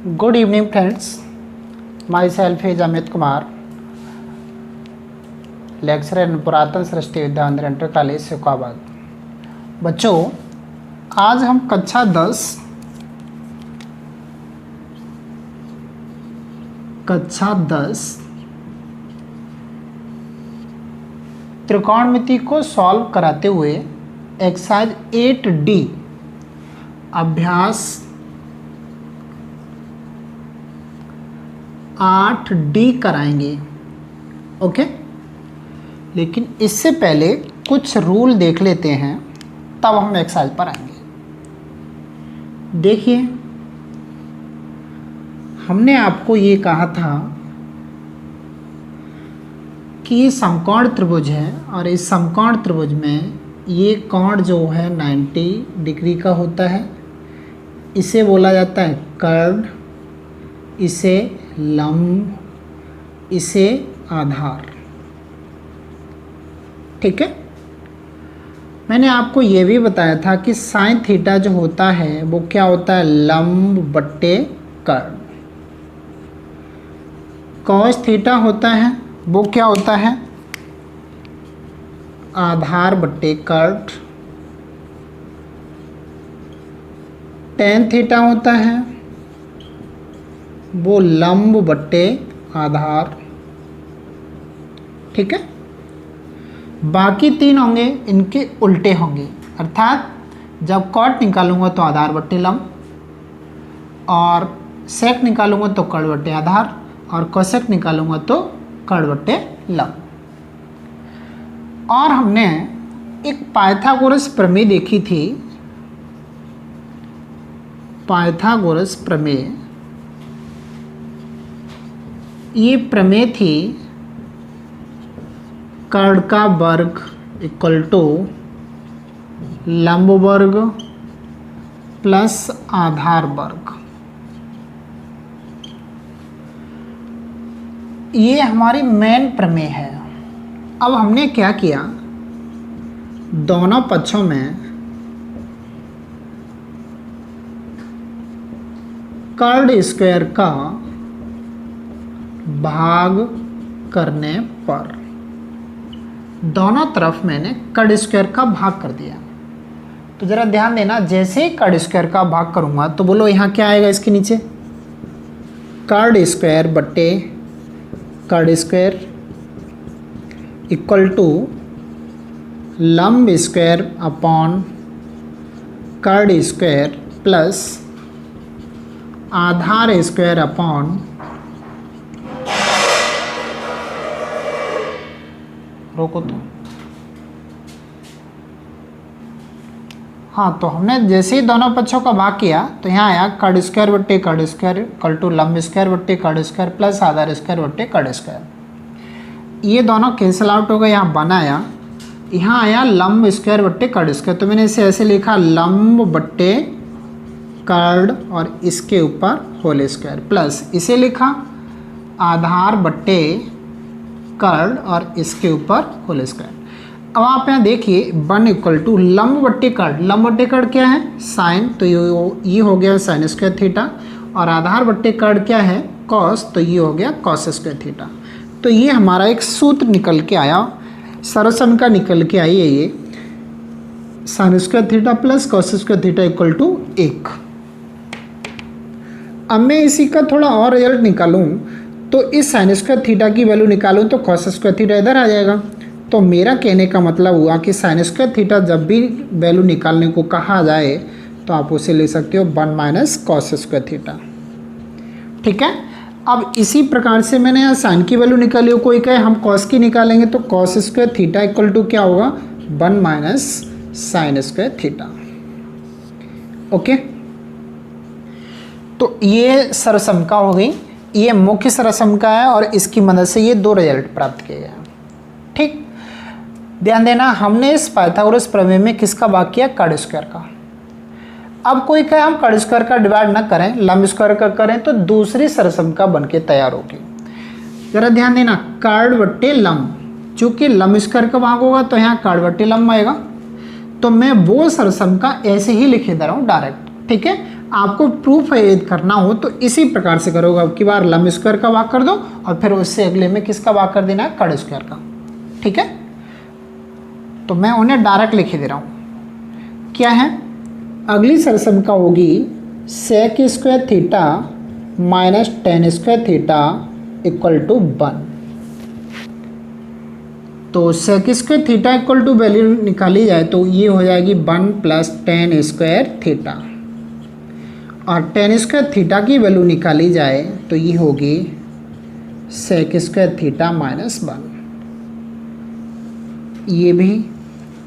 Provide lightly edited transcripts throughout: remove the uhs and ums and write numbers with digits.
Good evening friends, my self is Amit Kumar, lecturer in पुरातन सृष्टि विद्या मंदिर inter college Shikohabad. बच्चों, आज हम कक्षा 10 त्रिकोणमिति को सॉल्व कराते हुए एक्सरसाइज 8D अभ्यास 8D कराएंगे। ओके, लेकिन इससे पहले कुछ रूल देख लेते हैं, तब हम एक्सरसाइज पर आएंगे। देखिए, हमने आपको ये कहा था कि ये समकोण त्रिभुज है और इस समकोण त्रिभुज में ये कोण जो है 90 डिग्री का होता है। इसे बोला जाता है कर्व, इसे लंब, इसे आधार। ठीक है, मैंने आपको ये भी बताया था कि साइन थीटा जो होता है वो क्या होता है, लंब बट्टे कर्व। कॉस थीटा होता है वो क्या होता है, आधार बट्टे कर्व। टेन थीटा होता है वो लंब बट्टे आधार। ठीक है, बाकी तीन होंगे इनके उल्टे होंगे, अर्थात जब कॉट निकालूंगा तो आधार बट्टे लंब, और सेक निकालूंगा तो कर्व बट्टे आधार, और कोसेक निकालूंगा तो कर्व बट्टे लंब। और हमने एक पाइथागोरस प्रमेय देखी थी। पाइथागोरस प्रमेय, ये प्रमेय थी कर्व का वर्ग इक्वल टू लंब वर्ग प्लस आधार वर्ग। ये हमारी मेन प्रमेय है। अब हमने क्या किया, दोनों पक्षों में कर्ड स्क्वायर का भाग करने पर दोनों तरफ मैंने कर्ड स्क्वायर का भाग कर दिया। तो ज़रा ध्यान देना, जैसे ही कर्ड स्क्वायर का भाग करूँगा तो बोलो यहाँ क्या आएगा, इसके नीचे कर्ड स्क्वायर बट्टे कर्ड स्क्वायर इक्वल टू लंब स्क्वायर अपॉन कर्ड स्क्वायर प्लस आधार स्क्वायर अपॉन, रोको तो, हाँ, तो हमने जैसे ही दोनों पक्षों का भाग किया तो यहाँ आया कर्ड स्क्वायर बट्टे कर्ड स्क्वायर इक्वल टू लंब स्क्वायर बट्टे कर्ड स्क्वायर प्लस आधार स्क्वायर बट्टे कर्ड स्क्वायर। ये दोनों कैंसिल आउट हो गए, यहाँ बनाया, यहाँ आया लंब स्क्वायर बट्टे कर्ड स्क्वायर। तो मैंने इसे ऐसे लिखा, लंब बट्टे कर्ड और इसके ऊपर होल स्क्वायर, प्लस इसे लिखा आधार बट्टे कर्ड और इसके ऊपर होल स्क्वायर। अब आप यहाँ देखिए, 1 इक्वल टू लंब बट्टे कर्ड, लंब बट्टे कर्ड क्या है, साइन, तो ये हो गया साइन स्क्वायर थीटा, और आधार बट्टे कर्ड क्या है, कॉस, तो ये हो गया कॉस स्क्वायर थीटा। तो ये हमारा एक सूत्र निकल के आया, सरसम का निकल के आई है, ये sine square theta plus cos square theta equal to 1। अब मैं इसी का थोड़ा और रिजल्ट निकालूं तो इस साइन स्क्वायर थीटा की वैल्यू निकालूं तो कॉस स्क्वायर थीटा इधर आ जाएगा। तो मेरा कहने का मतलब हुआ कि साइन स्क्वायर थीटा जब भी वैल्यू निकालने को कहा जाए तो आप उसे ले सकते हो 1 माइनस कॉस स्क्वायर थीटा। ठीक है, अब इसी प्रकार से मैंने यहाँ साइन की वैल्यू निकाली हो, कोई कहे हम कॉस की निकालेंगे तो cos square theta equal to क्या होगा, 1 minus sine square theta. Okay, तो ये सरसमका हो गई, ये मुख्य सरसमका है और इसकी मदद से ये दो रिजल्ट प्राप्त किए गए। ठीक, ध्यान देना, हमने इस पाइथागोरस प्रमेय में किसका भाग किया, कर्ड स्क्वायर का। अब कोई कहे हम कर्ड स्क्वायर का डिवाइड ना करें, लंब स्क्वायर का करें, तो दूसरी सरसमका बन के तैयार होगी। जरा ध्यान देना, कर्ड बट्टे लंब, चूंकि लंब स्क्वायर का भाग होगा तो यहाँ कर्ड बट्टे लंब आएगा। तो मैं वो सरसम का ऐसे ही लिखे दे रहा हूँ डायरेक्ट, ठीक है। आपको प्रूफ करना हो तो इसी प्रकार से करोगे। अब की बार लंब स्क्वायर का भाग कर दो और फिर उससे अगले में किसका भाग कर देना है, कट स्क्वायर का। ठीक है, तो मैं उन्हें डायरेक्ट लिख दे रहा हूँ। क्या है, अगली सरसमका होगी sec square theta minus tan square theta equal to 1। तो sec square theta equal to value निकाली जाए तो ये हो जाएगी 1 प्लस टेन स्क्वायर थीटा, और टेन स्क्वायर थीटा की वैल्यू निकाली जाए तो ये होगी सेक स्क्वायर थीटा माइनस 1। ये भी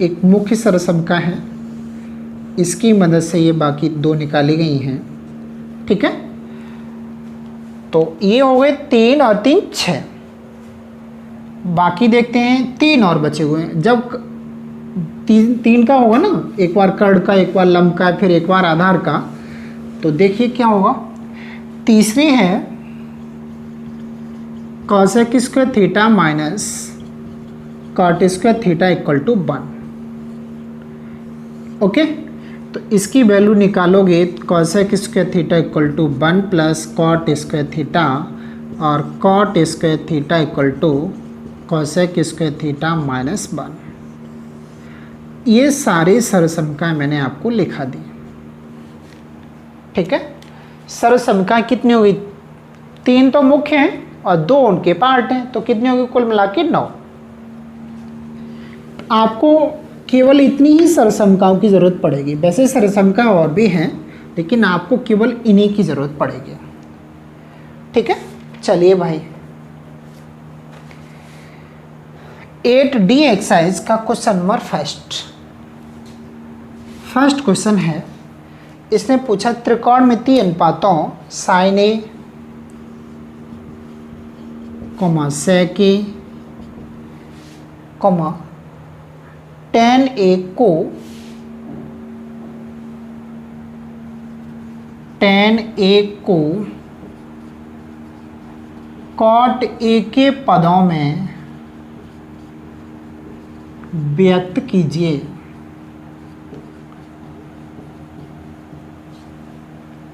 एक मुख्य सरसमका है, इसकी मदद से ये बाकी दो निकाली गई हैं। ठीक है, तो ये हो गए 3 और 3 6। बाकी देखते हैं 3 और बचे हुए हैं। जब 3 का होगा ना, एक बार कर्ण का, एक बार लंब का, फिर एक बार आधार का, तो देखिए क्या होगा। तीसरी है cosec square theta minus cot square theta equal to 1। Okay, तो इसकी वैल्यू निकालोगे, cosec square theta equal to 1 plus cot square theta, और cot square theta equal to cosec square theta minus 1। ये सारी सरसमकाएं मैंने आपको लिखा दी। ठीक है, सरसमकाएं कितनी होगी, 3 तो मुख्य हैं और 2 उनके पार्ट हैं, तो कितनी होगी कुल मिला के 9। आपको केवल इतनी ही सरसमकाओं की ज़रूरत पड़ेगी। वैसे सरसमका और भी हैं, लेकिन आपको केवल इन्हीं की ज़रूरत पड़ेगी। ठीक है, चलिए भाई 8D एक्सरसाइज का क्वेश्चन नंबर फर्स्ट क्वेश्चन है। इसने पूछा त्रिकोणमितीय अनुपातों साइन ए कॉमा सेक ए कॉमा टेन ए को कॉट ए के पदों में व्यक्त कीजिए।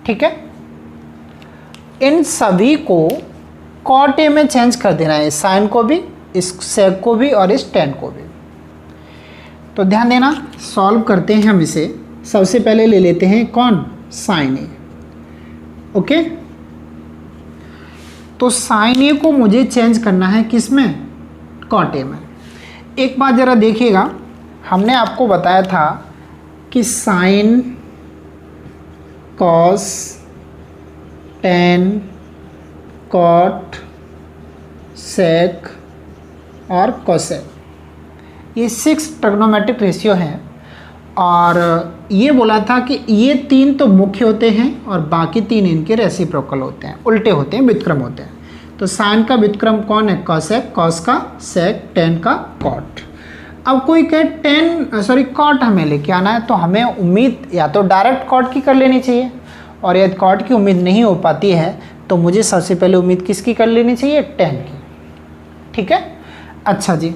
ठीक है, इन सभी को कॉट ए में चेंज कर देना है, साइन को भी, इस सेक को भी और इस टेन को भी। तो ध्यान देना, सॉल्व करते हैं हम इसे। सबसे पहले ले लेते हैं कौन, साइन ए। ओके, तो साइन ए को मुझे चेंज करना है किस में, कॉट ए में। एक बात ज़रा देखिएगा, हमने आपको बताया था कि साइन, कॉस, टेन, कॉट, सेक और कोसेक, ये 6 ट्रिग्नोमेट्रिक रेशियो हैं। और ये बोला था कि ये 3 तो मुख्य होते हैं और बाकी 3 इनके रेसिप्रोकल होते हैं, उल्टे होते हैं, व्युत्क्रम होते हैं। तो साइन का व्युत्क्रम कौन है, कोसेक, कॉस का सेक, टेन का कॉट। अब कोई कहे कॉट हमें लेके आना है, तो हमें उम्मीद या तो डायरेक्ट कॉट की कर लेनी चाहिए, और यदि कॉट की उम्मीद नहीं हो पाती है तो मुझे सबसे पहले उम्मीद किसकी कर लेनी चाहिए, टेन की। ठीक है, अच्छा जी,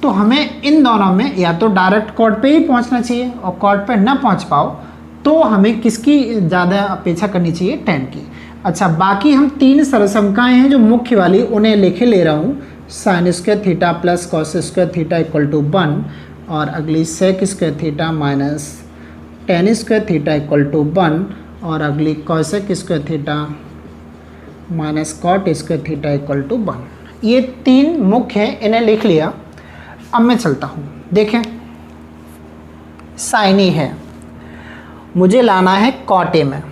तो हमें इन दोनों में या तो डायरेक्ट कॉट पे ही पहुंचना चाहिए, और कॉट पे ना पहुंच पाओ तो हमें किसकी ज़्यादा अपेक्षा करनी चाहिए, टेन की। अच्छा, बाकी हम 3 सरसमकाएँ हैं जो मुख्य वाली, उन्हें लिखे ले रहा हूँ। Sine square theta plus cos square theta equal to 1, और अगली sec square theta minus tan square theta equal to 1, और अगली cosec square theta minus cot square theta equal to 1। ये 3 मुख्य हैं, इन्हें लिख लिया। अब मैं चलता हूँ, देखें साइन ए है, मुझे लाना है कॉट ए में,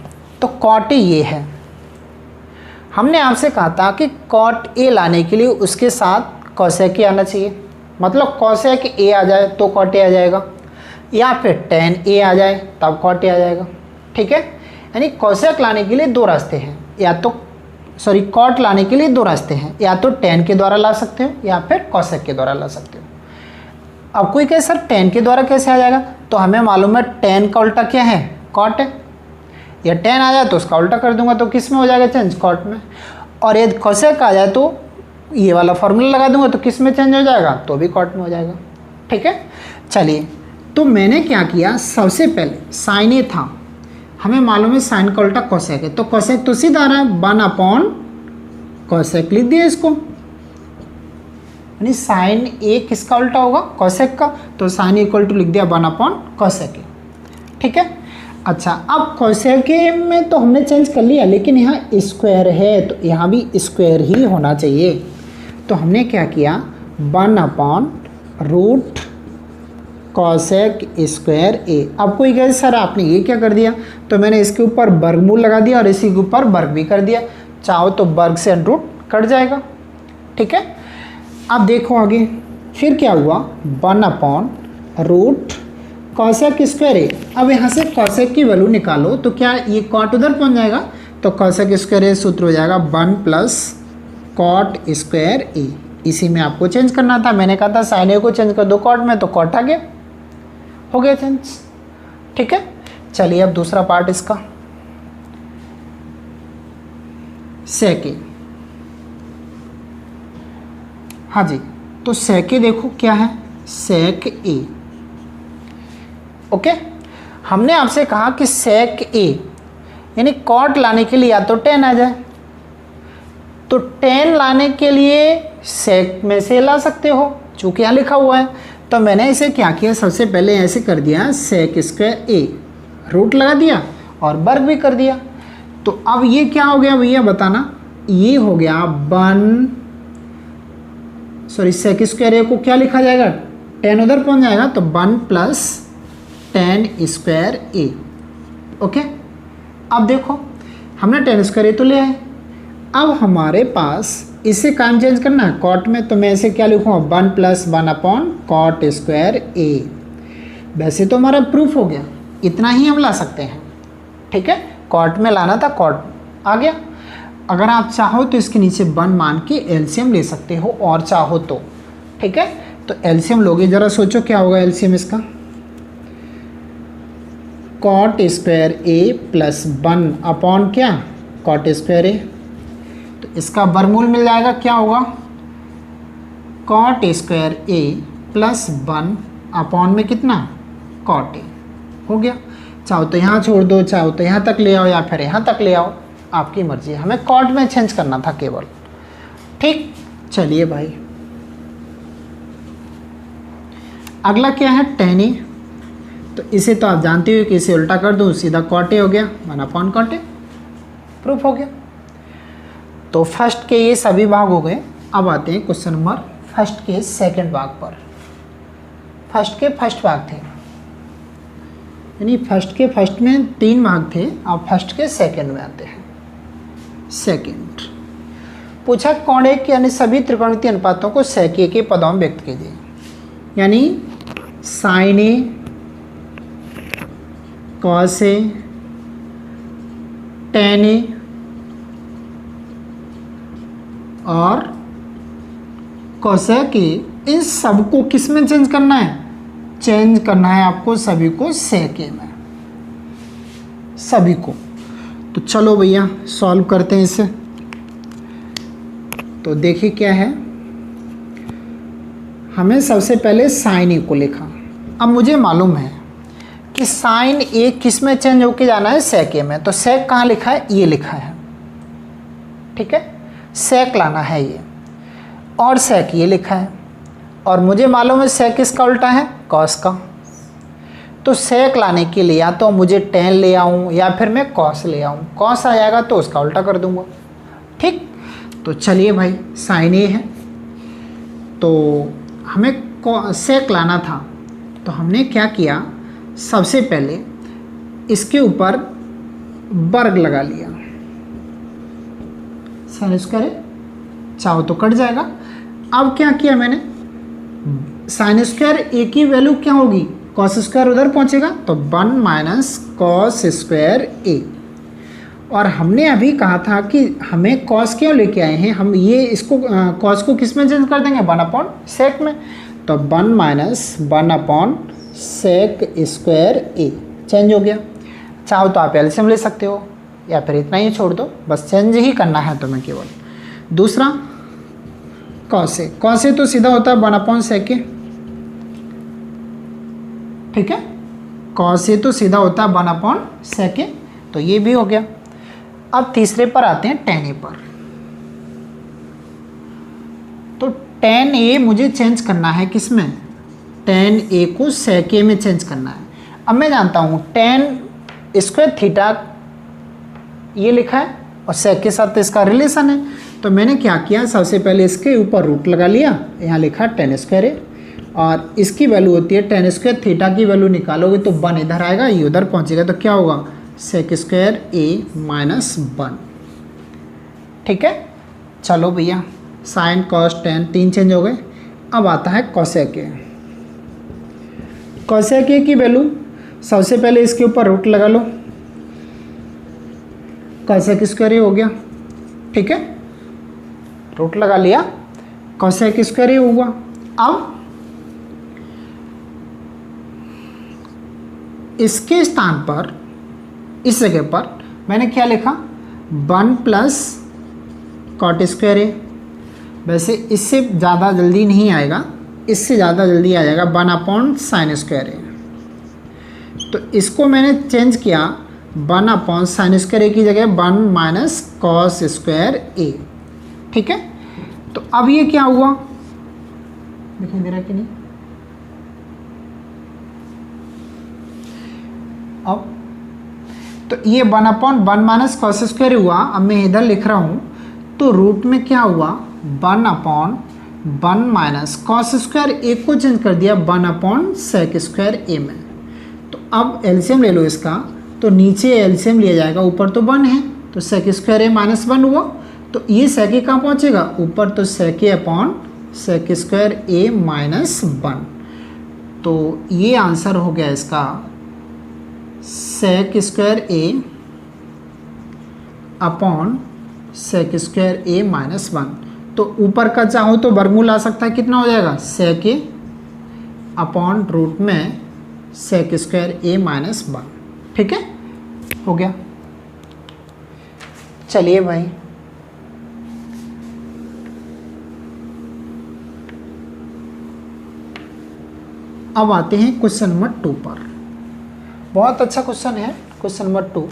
तो कॉट ए ये है। हमने आपसे कहा था कि कॉट ए लाने के लिए उसके साथ कॉसेक ए आना चाहिए, मतलब कॉसेक ए आ जाए तो कॉट ए आ जाएगा, या फिर टेन ए आ जाए तब कॉट ए आ जाएगा। ठीक है, यानी कॉसेक लाने के लिए 2 रास्ते हैं, या तो कॉट लाने के लिए 2 रास्ते हैं, या तो टेन के द्वारा ला सकते हो या फिर कॉसेक के द्वारा ला सकते हो। अब कोई कहे सर टेन के द्वारा कैसे आ जाएगा, तो हमें मालूम है टेन का उल्टा क्या है, कॉट है, या टेन आ जाए तो उसका उल्टा कर दूंगा तो किस में हो जाएगा चेंज, कॉट में। और यदि कोसेक आ जाए तो ये वाला फॉर्मूला लगा दूंगा तो किस में चेंज हो जाएगा, तो भी कॉट में हो जाएगा। ठीक है, चलिए, तो मैंने क्या किया, सबसे पहले साइन ए था, हमें मालूम है साइन का उल्टा कोसेक है, तो कोसेक तो सीधा आ रहा है, 1 अपॉन कोसेक लिख दिया इसको, यानी साइन ए किसका उल्टा होगा, कोसेक का, तो साइन इक्वल टू लिख दिया 1 अपॉन कोसेक ए। ठीक है। अच्छा, अब कोसेक ए में तो हमने चेंज कर लिया, लेकिन यहाँ स्क्वायर है तो यहाँ भी स्क्वायर ही होना चाहिए, तो हमने क्या किया 1 अपॉन रूट कॉसेक स्क्वायर ए। अब कोई कहे सर आपने ये क्या कर दिया, तो मैंने इसके ऊपर वर्गमूल लगा दिया और इसी के ऊपर वर्ग भी कर दिया, चाहो तो वर्ग से रूट कट जाएगा। ठीक है। अब देखो आगे फिर क्या हुआ, 1 अपॉन रूट कॉसेक स्क्वायर ए। अब यहाँ से कॉसेक की वैल्यू निकालो तो क्या ये कॉट उधर पहुँच जाएगा, तो कॉसेक स्क्वायर ए सूत्र हो जाएगा 1 प्लस कॉट स्क्वायर ए। इसी में आपको चेंज करना था, मैंने कहा था साइन ए को चेंज कर दो कॉट में, तो कॉट आ गया, हो गया चेंज। ठीक है। चलिए अब दूसरा पार्ट इसका, सेक ए। हाँ जी, तो सेक ए देखो क्या है, सेक ए। ओके, हमने आपसे कहा कि सेक ए यानी कॉट लाने के लिए या तो 10 आ जाए, तो 10 लाने के लिए सेक में से ला सकते हो, चूँकि यहाँ लिखा हुआ है। तो मैंने इसे क्या किया, सबसे पहले ऐसे कर दिया सेक स्क्वायर ए, रूट लगा दिया और वर्ग भी कर दिया। तो अब ये क्या हो गया भैया बताना, ये हो गया 1 सेक स्क्वायर ए को क्या लिखा जाएगा, 10 उधर पहुंच जाएगा, तो 1 प्लस 10 स्क्वायर ए। ओके, अब देखो हमने 10 स्क्वायर ए तो ले आए, अब हमारे पास इसे काम चेंज करना है कॉट में, तो मैं इसे क्या लिखूँगा 1 प्लस 1 अपॉन कॉट स्क्वायर ए। वैसे तो हमारा प्रूफ हो गया, इतना ही हम ला सकते हैं। ठीक है, कॉट में लाना था, कॉट आ गया। अगर आप चाहो तो इसके नीचे 1 मान के एलसीएम ले सकते हो, और चाहो तो। ठीक है, तो एलसीएम लोगे, ज़रा सोचो क्या होगा एलसीएम इसका, कॉट स्क्वायर ए प्लस 1 अपॉन क्या कॉट स्क्वायर ए, तो इसका वर्गमूल मिल जाएगा, क्या होगा कॉट स्क्वायर ए प्लस 1 अपॉन में कितना कॉट ए, हो गया। चाहो तो यहाँ छोड़ दो, चाहो तो यहाँ तक ले आओ, या फिर यहाँ तक ले आओ, आपकी मर्जी है, हमें कॉट में चेंज करना था केवल। ठीक, चलिए भाई अगला क्या है tan ए, तो इसे तो आप जानते हो कि इसे उल्टा कर दो सीधा कॉट ए हो गया, 1 अपॉन कॉट ए, प्रूफ हो गया। तो फर्स्ट के ये सभी भाग हो गए। अब आते हैं क्वेश्चन नंबर फर्स्ट के सेकंड भाग पर। फर्स्ट के फर्स्ट भाग थे, यानी फर्स्ट के फर्स्ट में 3 भाग थे, अब फर्स्ट के सेकंड में आते हैं। सेकंड पूछा कौन एक यानी सभी त्रिकोणमितीय अनुपातों को सेक ए के पदों में व्यक्त कीजिए, यानी sign A, cos A, ten ए और कोसेक ए, इन सबको किस में चेंज करना है, चेंज करना है आपको सभी को सेक ए में, सभी को। तो चलो भैया सॉल्व करते हैं इसे। तो देखिए क्या है, हमें सबसे पहले साइन ए को लिखा। अब मुझे मालूम है कि साइन ए किस में चेंज होके जाना है, सेक ए में। तो सेक कहाँ लिखा है, ये लिखा है। ठीक है, सेक लाना है ये, और सेक ये लिखा है, और मुझे मालूम है सेक किसका उल्टा है, कॉस का। तो सेक लाने के लिए या तो मुझे टेन ले आऊँ या फिर मैं कॉस ले आऊँ, कॉस आ जाएगा तो उसका उल्टा कर दूंगा। ठीक, तो चलिए भाई साइन ए है, तो हमें सेक लाना था, तो हमने क्या किया, सबसे पहले इसके ऊपर वर्ग लगा लिया, साइन स्क्वायर चाहो तो कट जाएगा। अब क्या किया मैंने, साइन स्क्वायर ए की वैल्यू क्या होगी, कॉस स्क्वायर उधर पहुंचेगा, तो 1 माइनस कॉस स्क्वायर ए। और हमने अभी कहा था कि हमें कॉस क्यों लेके आए हैं, हम ये इसको कॉस को किस में चेंज कर देंगे, 1 अपॉन सेक में। तो 1 minus 1 upon sec square A change हो गया। चाहो तो आप एलसीएम ले सकते हो या फिर इतना ही छोड़ दो, बस चेंज ही करना है तुम्हें केवल। दूसरा कॉस ए, कॉस ए तो सीधा होता है 1 अपॉन सेक ए। ठीक है, कॉस ए तो सीधा होता है 1 अपॉन सेक ए। तो ये भी हो गया। अब तीसरे पर आते हैं tan a पर। तो tan a मुझे चेंज करना है किस में, tan a को sec a में चेंज करना है। अब मैं जानता हूँ tan स्क्वायर थीटा ये लिखा है और sec के साथ इसका रिलेशन है, तो मैंने क्या किया, सबसे पहले इसके ऊपर रूट लगा लिया, यहाँ लिखा tan स्क्वायर a और इसकी वैल्यू होती है tan स्क्वायर थीटा की वैल्यू निकालोगे तो 1 इधर आएगा, ये उधर पहुँचेगा, तो क्या होगा sec स्क्वायर a माइनस 1। ठीक है, चलो भैया साइन कॉस टेन 3 चेंज हो गए। अब आता है कोसेक ए। कोसेक ए की वैल्यू सबसे पहले इसके ऊपर रूट लगा लो, कोसेक स्क्वायर ए हो गया। ठीक है, रूट लगा लिया, कोसेक स्क्वायर ए हुआ। अब इसके स्थान पर, इस जगह पर मैंने क्या लिखा, 1 प्लस कॉट स्क्वायर ए। वैसे इससे ज़्यादा जल्दी नहीं आएगा, इससे ज़्यादा जल्दी आ जाएगा 1 अपॉन साइन स्क्वायर ए। तो इसको मैंने चेंज किया, 1 अपॉन साइन स्क्वायर ए की जगह 1 माइनस कॉस स्क्वायर ए। ठीक है, तो अब ये क्या हुआ, दिखाई दे रहा कि नहीं, अब तो ये 1 अपॉन 1 माइनस कॉस स्क्वायर हुआ। अब मैं इधर लिख रहा हूँ, तो रूट में क्या हुआ, 1 अपॉन 1 माइनस कॉस स्क्वायर ए को चेंज कर दिया 1 अपॉन सेक स्क्वायर ए में। तो अब एलसीएम ले लो इसका, तो नीचे एलसीएम लिया जाएगा, ऊपर तो 1 है, तो सेक स्क्वायर ए माइनस 1 हुआ। तो ये सेक ए कहाँ पहुँचेगा, ऊपर, तो सेक ए अपॉन सेक स्क्वायर ए माइनस 1। तो ये आंसर हो गया इसका सेक स्क्वायर ए अपॉन सेक स्क्वायर ए माइनस 1। तो ऊपर का चाहो तो वर्गमूल आ सकता है, कितना हो जाएगा, सेक ए अपॉन रूट में सेक स्क्वायर ए माइनस 1। ठीक है, हो गया। चलिए भाई अब आते हैं क्वेश्चन नंबर 2 पर। बहुत अच्छा क्वेश्चन है क्वेश्चन नंबर 2।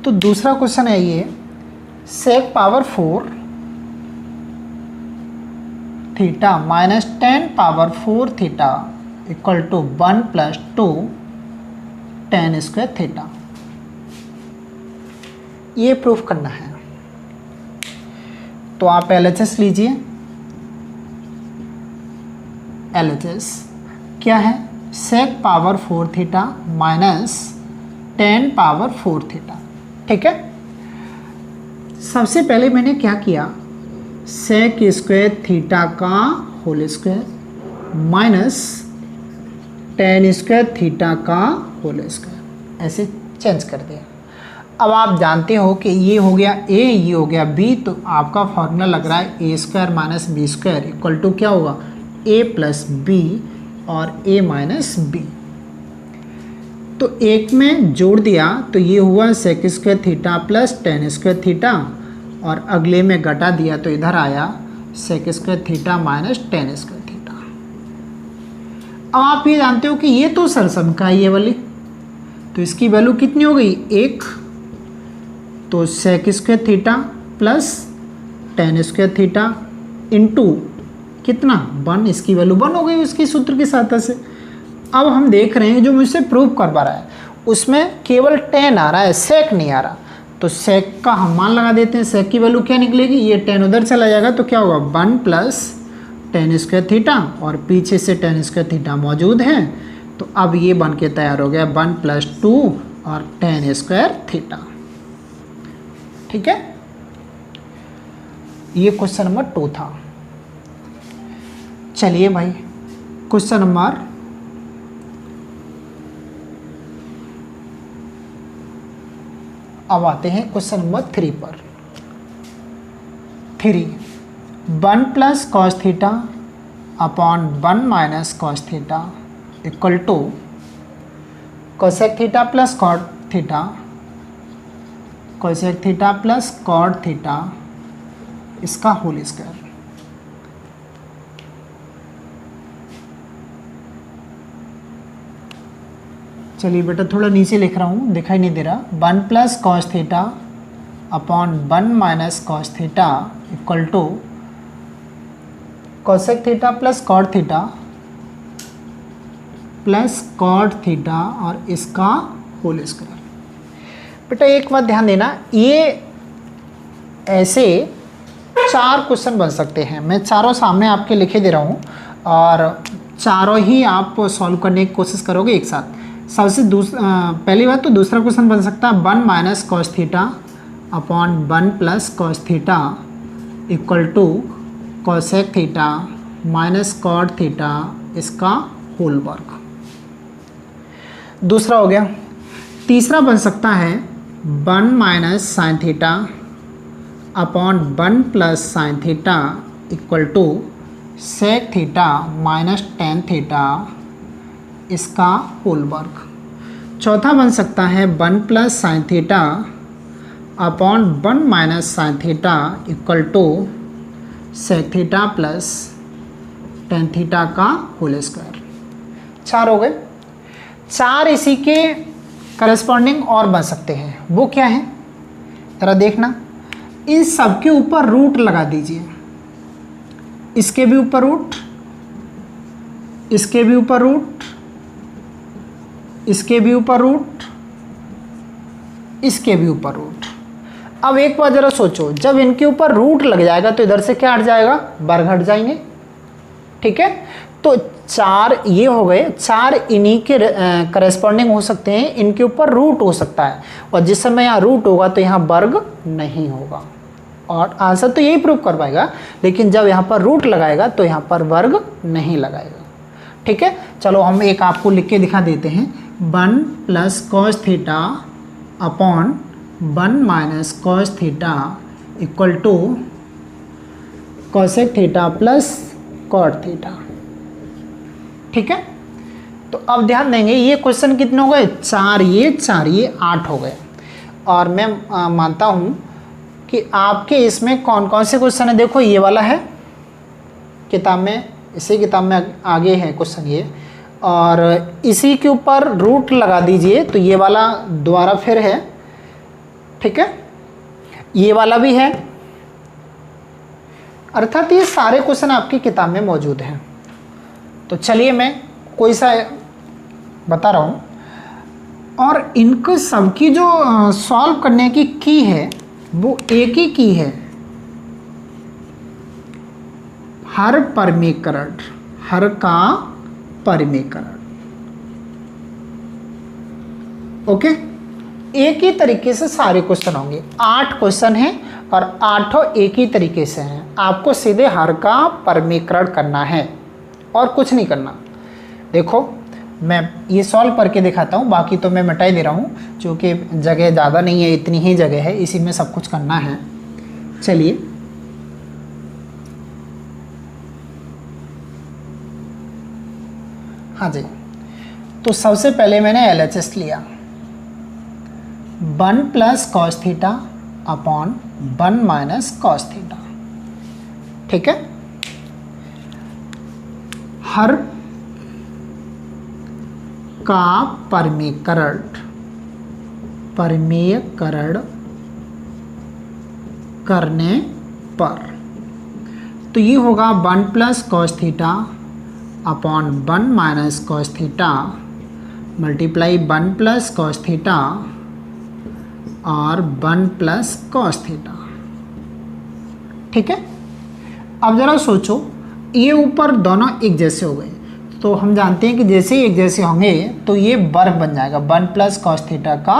तो दूसरा क्वेश्चन है ये, sec power 4 theta minus 10 power 4 theta equal to 1 plus 2 tan square theta. ये प्रूफ करना है। तो आप LHS लीजिए। LHS क्या है, sec power 4 theta minus 10 power 4 theta. ठीक है, सबसे पहले मैंने क्या किया, सेक स्क्वायर थीटा का whole square minus 10 square theta का होल स्क्वायर, ऐसे चेंज कर दिया। अब आप जानते हो कि ये हो गया a, ये हो गया b, तो आपका फॉर्मूला लग रहा है a square minus B square equal to क्या होगा, a प्लस बी और a माइनस बी। तो एक में जोड़ दिया तो ये हुआ sec square theta plus 10 square theta, और अगले में घटा दिया तो इधर आया sec square theta minus 10 square theta. अब आप ये जानते हो कि ये तो सरसम का ये वाली, तो इसकी वैल्यू कितनी हो गई, 1। तो sec square theta plus 10 square theta into कितना, 1, इसकी वैल्यू 1 हो गई उसकी सूत्र की सहायता से। अब हम देख रहे हैं जो मुझसे प्रूव करवा रहा है उसमें केवल 10 आ रहा है, सेक नहीं आ रहा, तो सेक का हम मान लगा देते हैं। सेक की वैल्यू क्या निकलेगी, ये 10 उधर चला जाएगा तो क्या होगा, 1 प्लस 10 स्क्वायर थीटा, और पीछे से 10 स्क्वायर थीटा मौजूद है, तो अब ये बन के तैयार हो गया 1 प्लस 2 और 10 स्क्वायर थीटा। ठीक है, ये क्वेश्चन नंबर 2 था। चलिए भाई क्वेश्चन नंबर अब आते हैं क्वेश्चन नंबर 3 पर। 3 1 plus cos theta upon 1 minus cos theta equal to cosec theta plus cot theta, cosec theta plus cot theta इसका होल स्क्वायर। चलिए बेटा थोड़ा नीचे लिख रहा हूँ, दिखाई नहीं दे रहा। 1 plus cos theta upon 1 minus cos theta equal to cosec theta plus cot theta plus cot theta और इसका होल स्क्वायर। बेटा एक बात ध्यान देना, ये ऐसे 4 क्वेश्चन बन सकते हैं। मैं चारों सामने आपके लिखे दे रहा हूँ और चारों ही आप सॉल्व करने की कोशिश करोगे एक साथ। सबसे पहली बात तो दूसरा क्वेश्चन बन सकता है 1 minus cos theta upon 1 plus cos theta equal to cosec theta minus cot theta इसका होल वर्ग। दूसरा हो गया। तीसरा बन सकता है 1 minus sine theta upon 1 plus sine theta equal to sec theta minus tan theta इसका होल वर्ग। चौथा बन सकता है 1 plus sine theta upon 1 minus sine theta equal to sec theta plus tan theta का होल स्क्वायर। 4 हो गए। 4 इसी के करस्पॉन्डिंग और बन सकते हैं। वो क्या है जरा देखना, इन सब के ऊपर रूट लगा दीजिए। इसके भी ऊपर रूट, इसके भी ऊपर रूट, इसके भी ऊपर रूट, इसके भी ऊपर रूट। अब एक बार जरा सोचो, जब इनके ऊपर रूट लग जाएगा तो इधर से क्या हट जाएगा, वर्ग हट जाएंगे। ठीक है, तो 4 ये हो गए। 4 इन्हीं के करस्पॉन्डिंग हो सकते हैं, इनके ऊपर रूट हो सकता है और जिस समय यहाँ रूट होगा तो यहाँ वर्ग नहीं होगा। और आंसर तो यही प्रूव कर पाएगा, लेकिन जब यहाँ पर रूट लगाएगा तो यहाँ पर वर्ग नहीं लगाएगा। ठीक है, चलो हम एक आपको लिख के दिखा देते हैं। 1 plus cos theta upon 1 minus cos theta equal to cosec theta plus cot theta. ठीक है, तो अब ध्यान देंगे ये क्वेश्चन कितने हो गए, 4 ये 4 ये 8 हो गए। और मैं मानता हूँ कि आपके इसमें कौन कौन से क्वेश्चन है। देखो ये वाला है किताब में, इसी किताब में आगे है क्वेश्चन ये, और इसी के ऊपर रूट लगा दीजिए तो ये वाला दोबारा फिर है। ठीक है, ये वाला भी है, अर्थात ये सारे क्वेश्चन आपकी किताब में मौजूद हैं। तो चलिए मैं कोई सा बता रहा हूँ, और इनको सबकी जो सॉल्व करने की की है वो एक ही की है, हर परिमीकरण, हर का परिमीकरण। ओके, एक ही तरीके से सारे क्वेश्चन होंगे। 8 क्वेश्चन हैं और 8 एक ही तरीके से हैं। आपको सीधे हर का परिमीकरण करना है और कुछ नहीं करना। देखो मैं ये सॉल्व करके दिखाता हूँ, बाकी तो मैं मिटा ही दे रहा हूँ क्योंकि जगह ज़्यादा नहीं है, इतनी ही जगह है, इसी में सब कुछ करना है। चलिए हाँ जी, तो सबसे पहले मैंने LHS लिया 1 plus cos theta upon 1 minus cos theta. ठीक है, हर का परिमीकरण करने पर तो ये होगा 1 plus cos theta upon 1 minus cos theta multiply 1 plus cos theta और 1 प्लस कॉस थीटा। ठीक है, अब जरा सोचो, ये ऊपर दोनों एक जैसे हो गए तो हम जानते हैं कि जैसे ही एक जैसे होंगे तो ये वर्ग बन जाएगा 1 प्लस कॉस थीटा का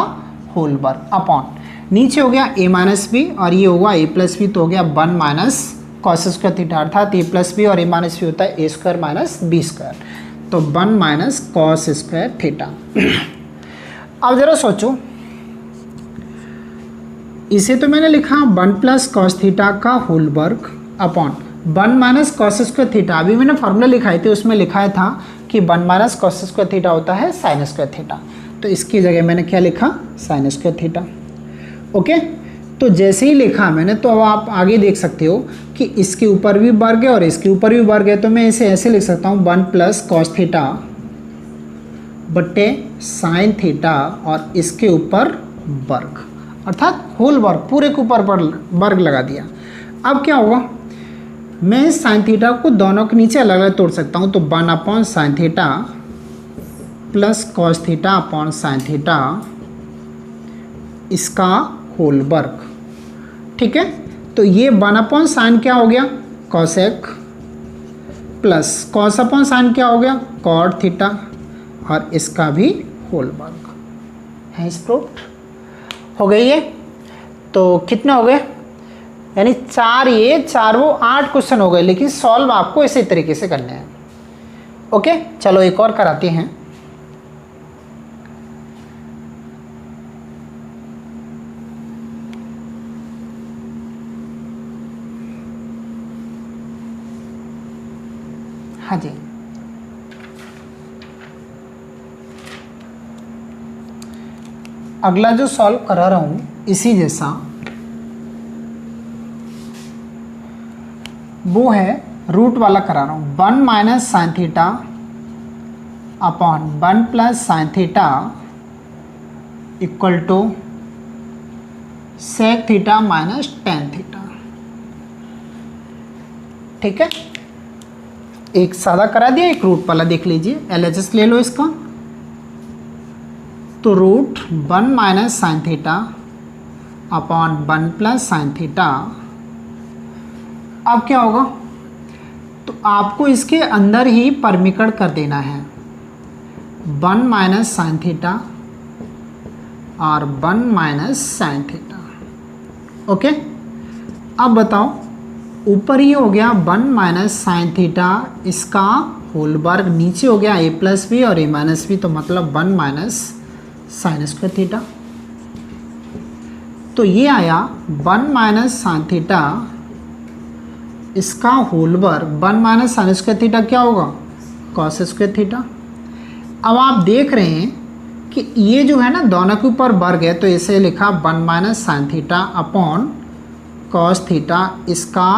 होल वर्ग अपॉन नीचे हो गया a माइनस बी और ये होगा a प्लस बी, तो हो गया 1 माइनस कॉस स्क्वायर थीटा, अर्थात a प्लस बी और a माइनस बी होता है a square minus B square, तो 1 माइनस कॉस स्क्वायर थीटा। अब जरा सोचो, इसे तो मैंने लिखा 1 प्लस कॉस थीटा का होल वर्ग upon 1 minus cos square theta. अभी मैंने फॉर्मूला लिखाए थे, उसमें लिखा था कि 1 माइनस कॉस स्क्वायर थीटा होता है साइन स्क्वायर थीटा, तो इसकी जगह मैंने क्या लिखा, साइन स्क्वायर थीटा। ओके, तो जैसे ही लिखा मैंने, तो अब आप आगे देख सकते हो कि इसके ऊपर भी वर्ग है और इसके ऊपर भी वर्ग है, तो मैं इसे ऐसे लिख सकता हूँ 1 प्लस कॉस थीटा बट्टे साइन थीटा और इसके ऊपर वर्ग, अर्थात होल वर्ग, पूरे के ऊपर वर्ग लगा दिया। अब क्या होगा, मैं इस साइन थीटा को दोनों के नीचे अलग अलग तोड़ सकता हूँ। तो 1/sin theta plus cos theta upon sine theta इसका होल वर्ग। ठीक है, तो ये 1/sin क्या हो गया, cosec, plus cos upon sine क्या हो गया, कॉट थीटा, और इसका भी होल वर्ग है। इस प्रूफ हो गई है। तो कितने हो गए, यानी 4 ये 4 वो, 8 क्वेश्चन हो गए, लेकिन सॉल्व आपको इसी तरीके से करने हैं। ओके, चलो एक और कराते हैं। हाँ जी, अगला जो सॉल्व करा रहा हूं इसी जैसा, वो है रूट वाला करा रहा हूं। 1 - sin theta upon 1 + sin theta equal to sec theta minus tan theta. ठीक है, एक सादा करा दिया, एक रूट वाला देख लीजिए। LHS ले लो इसका। तो root 1 - sin theta upon 1 + sin theta. अब क्या होगा, तो आपको इसके अंदर ही परमीकरण कर देना है। 1 - sin थीटा और 1 - sin थीटा। ओके, अब बताओ, ऊपर ही हो गया 1 - sin थीटा इसका होल वर्ग, नीचे हो गया a + b और a - b, तो मतलब 1 - sin² थीटा। तो ये आया 1 - sin थीटा इसका होल वर्ग, 1 - sin² थीटा क्या होगा, cos² थीटा। अब आप देख रहे हैं कि ये जो है ना दोनों के ऊपर वर्ग है, तो इसे लिखा 1 - sin theta upon cos theta इसका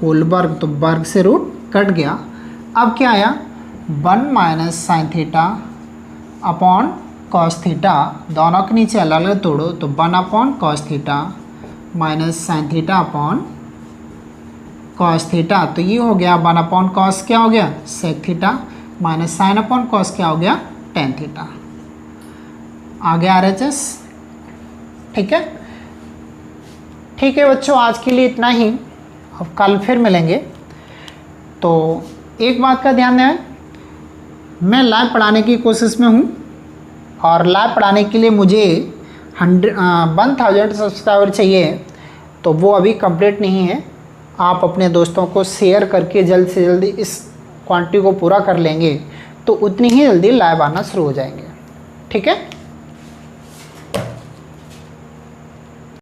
होल वर्ग, तो वर्ग से रूट कट गया। अब क्या आया, 1 - sin theta upon cos theta, दोनों के नीचे अलग अलग तोड़ो, तो 1/cos theta minus sin theta upon cos theta. तो ये हो गया 1/cos क्या हो गया, sec थीटा, माइनस sin/cos क्या हो गया, tan थीटा। आ गया RHS। ठीक है, ठीक है बच्चों, आज के लिए इतना ही, अब कल फिर मिलेंगे। तो एक बात का ध्यान दें, मैं लाइव पढ़ाने की कोशिश में हूँ, और लाइव पढ़ाने के लिए मुझे 1000 सब्सक्राइबर चाहिए, तो वो अभी कंप्लीट नहीं है। आप अपने दोस्तों को शेयर करके जल्द से जल्द इस क्वांटिटी को पूरा कर लेंगे, तो उतनी ही जल्दी लाइव आना शुरू हो जाएंगे। ठीक है।